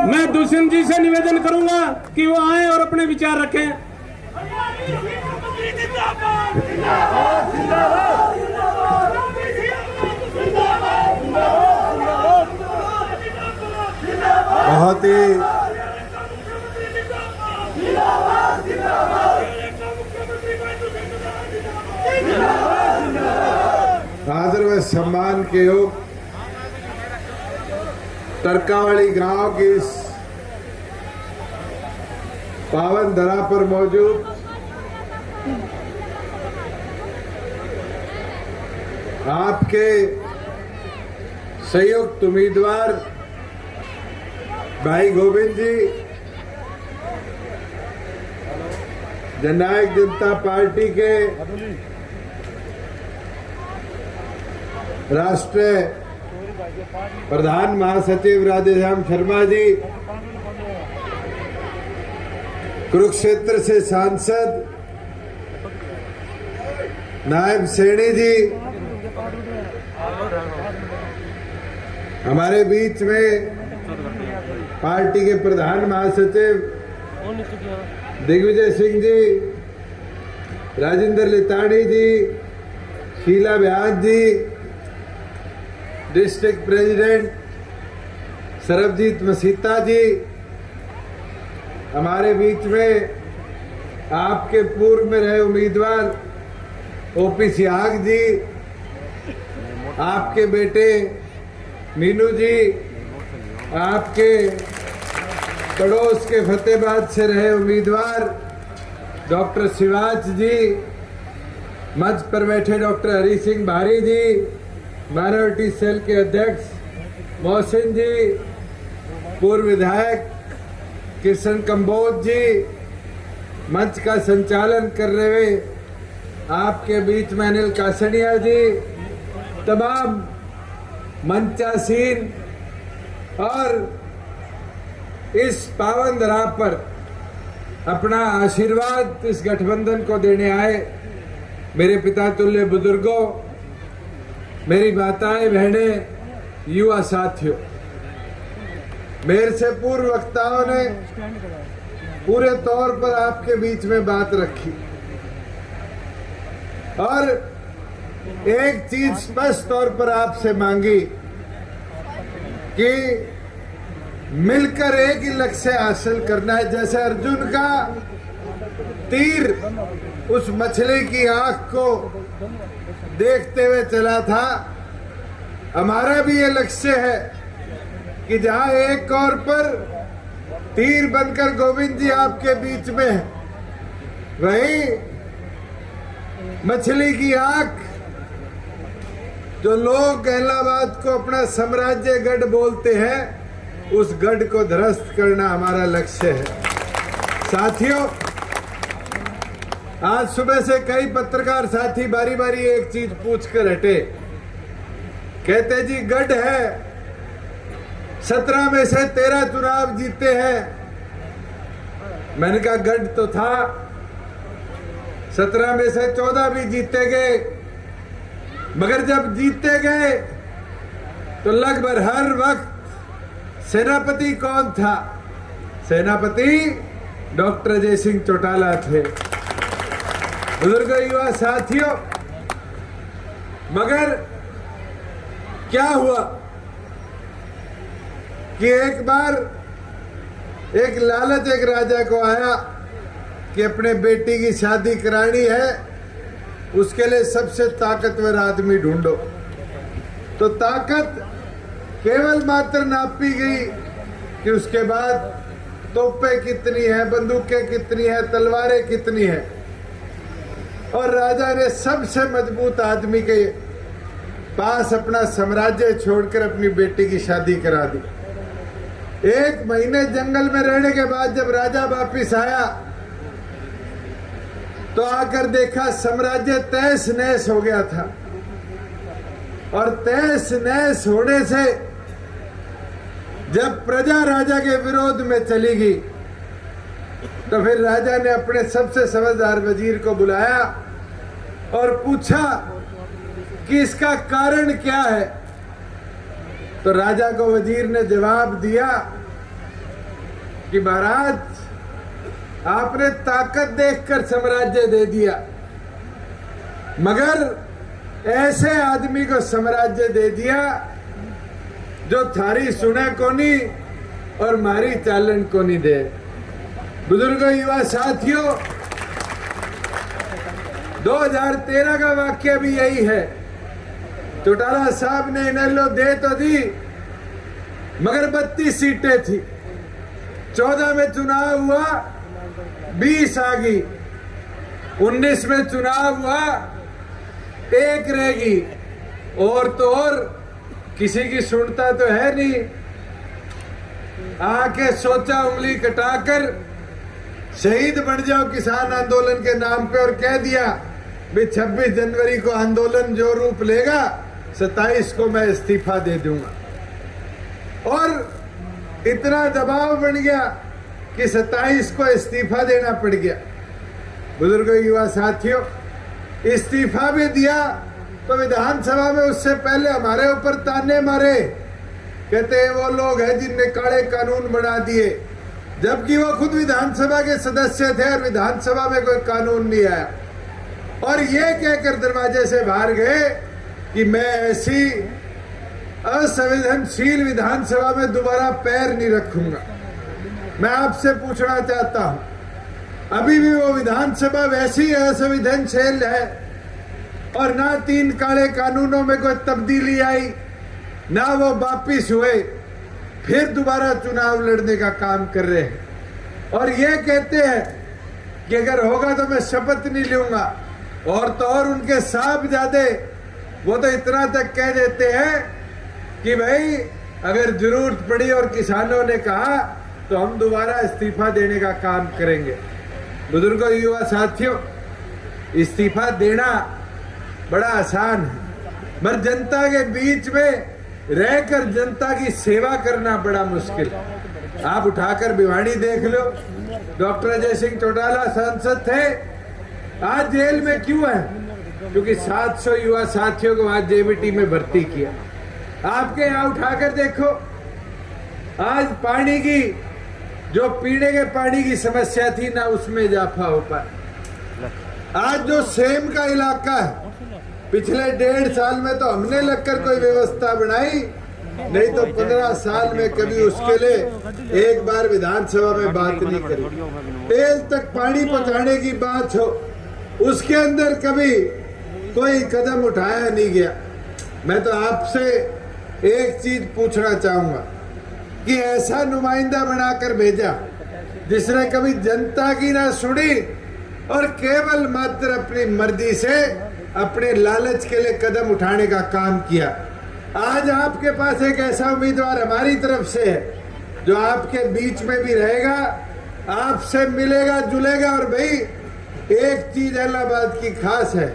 मैं दुष्यंत जी से निवेदन करूंगा कि वो आए और अपने विचार रखें। बहुत ही आदर व सम्मान के योग तरकावली गांव की इस पावन धरा पर मौजूद आपके संयुक्त उम्मीदवार भाई गोविंद जी, जननायक जनता पार्टी के राष्ट्रीय प्रधान महासचिव राधेश्याम शर्मा जी, कुरुक्षेत्र से सांसद नायब सैनी जी, हमारे बीच में पार्टी के प्रधान महासचिव दिग्विजय सिंह जी, राजेंद्र लिताड़ी जी, शीला व्यास जी, डिस्ट्रिक्ट प्रेसिडेंट सरबजीत मसीता जी, हमारे बीच में आपके पूर्व में रहे उम्मीदवार ओपी सिहाग जी, आपके बेटे मीनू जी, आपके पड़ोस के फतेहाबाद से रहे उम्मीदवार डॉक्टर शिवाज जी, मंच पर बैठे डॉक्टर हरी सिंह भारी जी, माइनॉरिटी सेल के अध्यक्ष मोहसिन जी, पूर्व विधायक किशन कंबोज जी, मंच का संचालन कर रहे आपके बीच में अनिल कासनिया जी, तमाम मंचासीन और इस पावन धरा पर अपना आशीर्वाद इस गठबंधन को देने आए मेरे पिता तुल्य बुजुर्गों, मेरी माताएं बहनें, युवा साथियों, मेरे से पूर्व वक्ताओं ने पूरे तौर पर आपके बीच में बात रखी और एक चीज स्पष्ट तौर पर आपसे मांगी कि मिलकर एक ही लक्ष्य हासिल करना है। जैसे अर्जुन का तीर उस मछली की आंख को देखते हुए चला था, हमारा भी ये लक्ष्य है कि जहां एक ओर पर तीर बनकर गोविंद जी आपके बीच में है, वहीं मछली की आंख जो लोग इलाहाबाद को अपना साम्राज्य गढ़ बोलते हैं, उस गढ़ को ध्वस्त करना हमारा लक्ष्य है। साथियों, आज सुबह से कई पत्रकार साथी बारी बारी एक चीज पूछकर हटे, कहते जी गढ़ है, 17 में से 13 चुनाव जीते हैं। मैंने कहा गढ़ तो था, 17 में से 14 भी जीते गए, मगर जब जीते गए तो लगभग हर वक्त सेनापति कौन था? सेनापति डॉक्टर अजय सिंह चौटाला थे। बुजुर्ग युवा साथियों, मगर क्या हुआ कि एक बार एक लालच एक राजा को आया कि अपने बेटी की शादी करानी है, उसके लिए सबसे ताकतवर आदमी ढूंढो। तो ताकत केवल मात्र नापी गई कि उसके बाद तोपें कितनी है, बंदूकें कितनी है, तलवारें कितनी है, और राजा ने सबसे मजबूत आदमी के पास अपना साम्राज्य छोड़कर अपनी बेटी की शादी करा दी। 1 महीने जंगल में रहने के बाद जब राजा वापिस आया तो आकर देखा साम्राज्य तहस नहस हो गया था, और तहस नहस होने से जब प्रजा राजा के विरोध में चली गई तो फिर राजा ने अपने सबसे समझदार वजीर को बुलाया और पूछा कि इसका कारण क्या है। तो राजा को वजीर ने जवाब दिया कि महाराज आपने ताकत देखकर साम्राज्य दे दिया, मगर ऐसे आदमी को साम्राज्य दे दिया जो थारी सुने कोनी और मारी चालन कोनी दे। बुजुर्गों, युवा साथियों, 2013 का वाक्य भी यही है। चौटाला साहब ने इनेलो दे तो दी, मगर 32 सीटें थी। 14 में चुनाव हुआ, 20 आ गई। 19 में चुनाव हुआ, 1 रहेगी। और तो और किसी की सुनता तो है नहीं। आके सोचा उंगली कटाकर शहीद बन जाओ किसान आंदोलन के नाम पे, और कह दिया भी 26 जनवरी को आंदोलन जो रूप लेगा 27 को मैं इस्तीफा दे दूंगा। और इतना दबाव बन गया कि 27 को इस्तीफा देना पड़ गया। बुजुर्गों, युवा साथियों, इस्तीफा भी दिया तो विधानसभा में उससे पहले हमारे ऊपर ताने मारे, कहते हैं वो लोग हैं जिनने काले कानून बना दिए, जबकि वो खुद विधानसभा के सदस्य थे और विधानसभा में कोई कानून नहीं आया। और ये कहकर दरवाजे से बाहर गए कि मैं ऐसी असंवेदनशील विधानसभा में दोबारा पैर नहीं रखूंगा। मैं आपसे पूछना चाहता हूं, अभी भी वो विधानसभा वैसी असंवेदनशील है और ना 3 काले कानूनों में कोई तब्दीली आई, ना वो वापिस हुए, फिर दोबारा चुनाव लड़ने का काम कर रहे हैं। और ये कहते हैं कि अगर होगा तो मैं शपथ नहीं लूंगा। और तो और उनके साहबजादे वो तो इतना तक कह देते हैं कि भाई अगर जरूरत पड़ी और किसानों ने कहा तो हम दोबारा इस्तीफा देने का काम करेंगे। बुजुर्गों, युवा साथियों, इस्तीफा देना बड़ा आसान है, मगर जनता के बीच में रहकर जनता की सेवा करना बड़ा मुश्किल। आप उठाकर भिवाड़ी देख लो, डॉक्टर अजय सिंह चौटाला सांसद थे, आज जेल में क्यों है? क्योंकि 700 युवा साथियों को आज जेबीटी में भर्ती किया। आपके यहाँ उठाकर देखो, आज पानी की जो पीने के पानी की समस्या थी ना उसमें इजाफा हो पाया। आज जो सेम का इलाका है, पिछले 1.5 साल में तो हमने लगकर कोई व्यवस्था बनाई, नहीं तो 15 साल में कभी उसके लिए एक बार विधानसभा में बात नहीं करी। तेल तक पानी पहुंचाने की बात हो, उसके अंदर कभी कोई कदम उठाया नहीं गया। मैं तो आपसे एक चीज पूछना चाहूंगा कि ऐसा नुमाइंदा बनाकर भेजा जिसने कभी जनता की ना सुनी और केवल मात्र अपनी मर्जी से अपने लालच के लिए कदम उठाने का काम किया। आज आपके पास एक ऐसा उम्मीदवार हमारी तरफ से है जो आपके बीच में भी रहेगा, आपसे मिलेगा जुलेगा, और भाई एक चीज इलाहाबाद की खास है,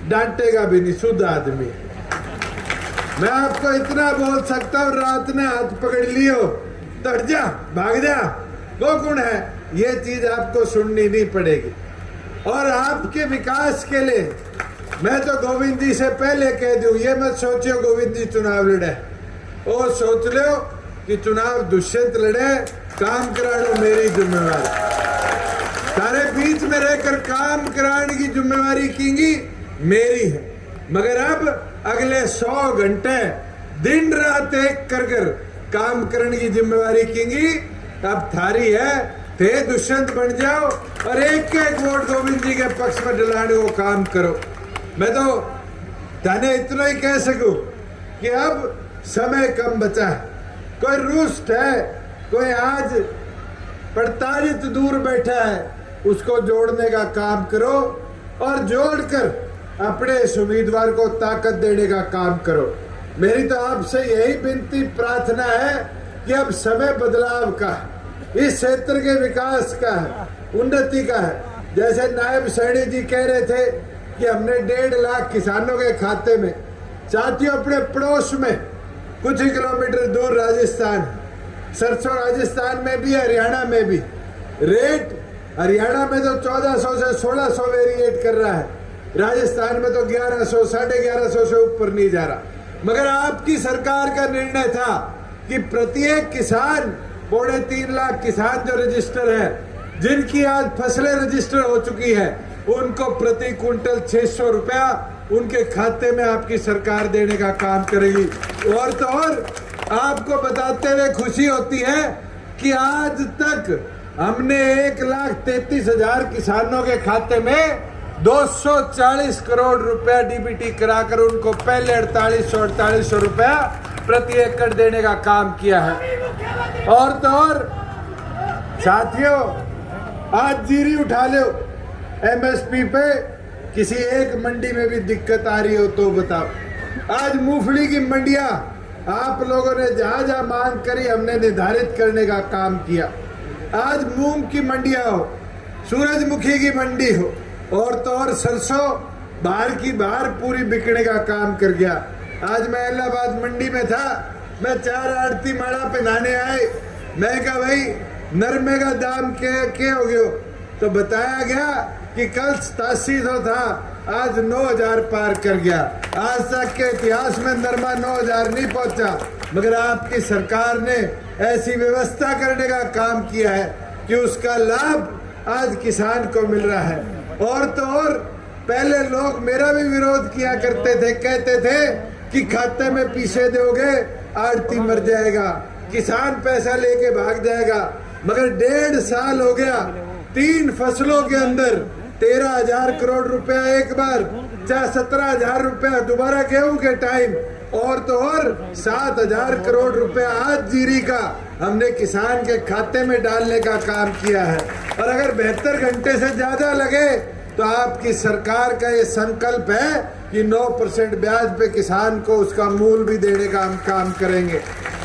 डांटेगा भी नहीं, शुद्ध आदमी। मैं आपको इतना बोल सकता हूँ, रात ने हाथ पकड़ लियो तो हट जा, भाग जा, वो गुण है, ये चीज आपको सुननी नहीं पड़ेगी। और आपके विकास के लिए मैं तो गोविंद जी से पहले कह दूं, ये मत सोचियो गोविंद जी चुनाव लड़े, वो सोच लो कि चुनाव दुष्यंत लड़े, काम करा लो, मेरी जिम्मेवारी। सारे बीच में रहकर काम कराने की जिम्मेवारी किंगी मेरी है, मगर अब अगले 100 घंटे दिन रात एक कर काम करने की जिम्मेवारी किंगी अब थारी है। थे दुष्यंत बन जाओ और एक वोट गोविंद जी के पक्ष में डलाने को काम करो। मैं तो थाने इतना ही कह सकूं कि अब समय कम बचा है। कोई रुष्ट है, कोई आज प्रताड़ित दूर बैठा है, उसको जोड़ने का काम करो और जोड़कर अपने इस उम्मीदवार को ताकत देने का काम करो। मेरी तो आपसे यही विनती प्रार्थना है कि अब समय बदलाव का है, इस क्षेत्र के विकास का है, उन्नति का है। जैसे नायब सैनी जी कह रहे थे कि हमने 1.5 लाख किसानों के खाते में, साथियों अपने पड़ोस में कुछ ही किलोमीटर दूर राजस्थान, सरसों राजस्थान में भी, हरियाणा में भी रेट, हरियाणा में तो 1400 से 1600 वेरिएट कर रहा है, राजस्थान में तो 1100, 1150 से ऊपर नहीं जा रहा। मगर आपकी सरकार का निर्णय था कि प्रत्येक किसान 3.25 लाख किसान जो रजिस्टर है, जिनकी आज फसलें रजिस्टर हो चुकी है, उनको प्रति क्विंटल 600 रुपया उनके खाते में आपकी सरकार देने का काम करेगी। और तो और आपको बताते हुए खुशी होती है कि आज तक हमने 1,33,000 किसानों के खाते में 240 करोड़ रुपया डीबीटी कराकर उनको पहले 4800 रुपया प्रति एकड़ देने का काम किया है। और तो और साथियों, आज जीरी उठा लो, एमएसपी पे किसी एक मंडी में भी दिक्कत आ रही हो तो बताओ। आज मूंगफली की मंडियां आप लोगों ने जहां जहां मांग करी, हमने निर्धारित करने का काम किया। आज मूंग की मंडियां हो, सूरजमुखी की मंडी हो, और तो और सरसों बाहर की बाहर पूरी बिकने का काम कर गया। आज मैं इलाहाबाद मंडी में था, मैं 4 आड़ती माड़ा पे नहाने आए, मैं कहा भाई नरमे का दाम क्या हो गया, तो बताया गया कि कल 8700 था, आज 9000 पार कर गया। आज तक के इतिहास में नरमा 9000 नहीं पहुंचा, मगर आपकी सरकार ने ऐसी व्यवस्था करने का काम किया है कि उसका लाभ आज किसान को मिल रहा है। और तो और पहले लोग मेरा भी विरोध किया करते थे, कहते थे कि खाते में पीछे दोगे आड़ती मर जाएगा, किसान पैसा लेके भाग जाएगा। मगर 1.5 साल हो गया, 3 फसलों के अंदर 13,000 करोड़ रुपया एक बार, चाहे 17,000 रुपया दोबारा गेहूं के टाइम, और तो और 7,000 करोड़ रुपया आज जीरी का हमने किसान के खाते में डालने का काम किया है। और अगर 72 घंटे से ज्यादा लगे तो आपकी सरकार का ये संकल्प है कि 9% ब्याज पे किसान को उसका मूल भी देने का हम काम करेंगे।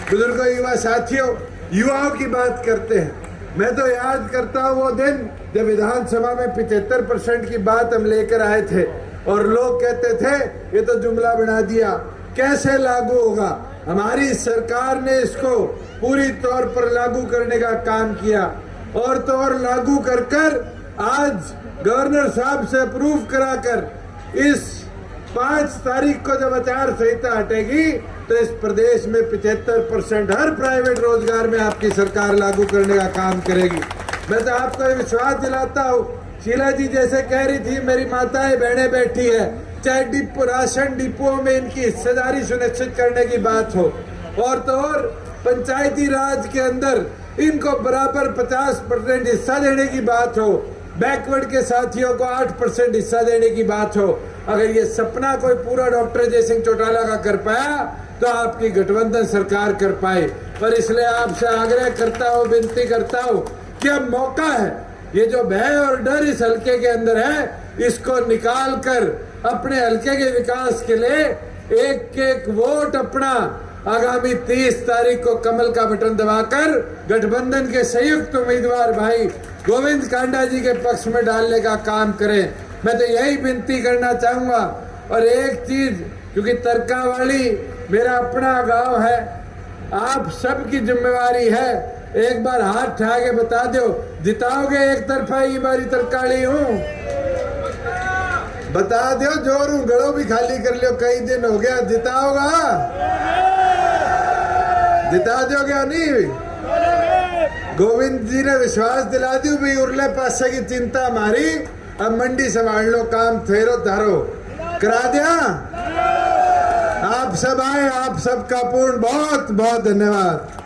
बुजुर्गों, युवा साथियों, युवाओं की बात करते हैं। मैं तो याद करता हूँ वो दिन जब विधानसभा में 75% की बात हम लेकर आए थे और लोग कहते थे ये तो जुमला बना दिया, कैसे लागू होगा। हमारी सरकार ने इसको पूरी तौर पर लागू करने का काम किया, और तो और लागू कर कर आज गवर्नर साहब से अप्रूव कराकर इस 5 तारीख को जब आचार संहिता हटेगी तो इस प्रदेश में 75% हर प्राइवेट रोजगार में आपकी सरकार लागू करने का काम करेगी। मैं तो आपको विश्वास दिलाता हूँ, शीला जी जैसे कह रही थी, मेरी माताएं बहनें बैठी है, चाहे डिपो राशन डिपों में इनकी हिस्सेदारी सुनिश्चित करने की बात हो, और तो और पंचायती राज के अंदर इनको बराबर 50% हिस्सा देने की बात हो, बैकवर्ड के साथियों को 8% हिस्सा देने की बात हो। अगर ये सपना कोई पूरा डॉक्टर जय सिंह चौटाला का कर पाया तो आपकी गठबंधन सरकार कर पाए। पर इसलिए आपसे आग्रह करता हूँ, विनती करता हूँ कि अब मौका है, ये जो भय और डर इस हल्के के अंदर है, इसको निकाल कर अपने हल्के के विकास के लिए एक वोट अपना आगामी 30 तारीख को कमल का बटन दबाकर गठबंधन के संयुक्त उम्मीदवार भाई गोविंद कांडा जी के पक्ष में डालने का काम करें। मैं तो यही विनती करना चाहूंगा। और एक चीज, क्योंकि तरकावाली मेरा अपना गांव है, आप सबकी जिम्मेवारी है, एक बार हाथ उठा के बता दो, जिताओगे एक तरफा ही बारी तरकाली हूँ, बता दो जोर हूँ, गड़ो भी खाली कर लियो, कई दिन हो गया, जिताओगा, जिता दो क्या नहीं। गोविंद जी ने विश्वास दिला दी भाई, उरले पासे की चिंता हमारी, अब मंडी संभाल लो, काम फेरो धारो करा दिया। आप सब आए, आप सबका पूर्ण बहुत बहुत धन्यवाद।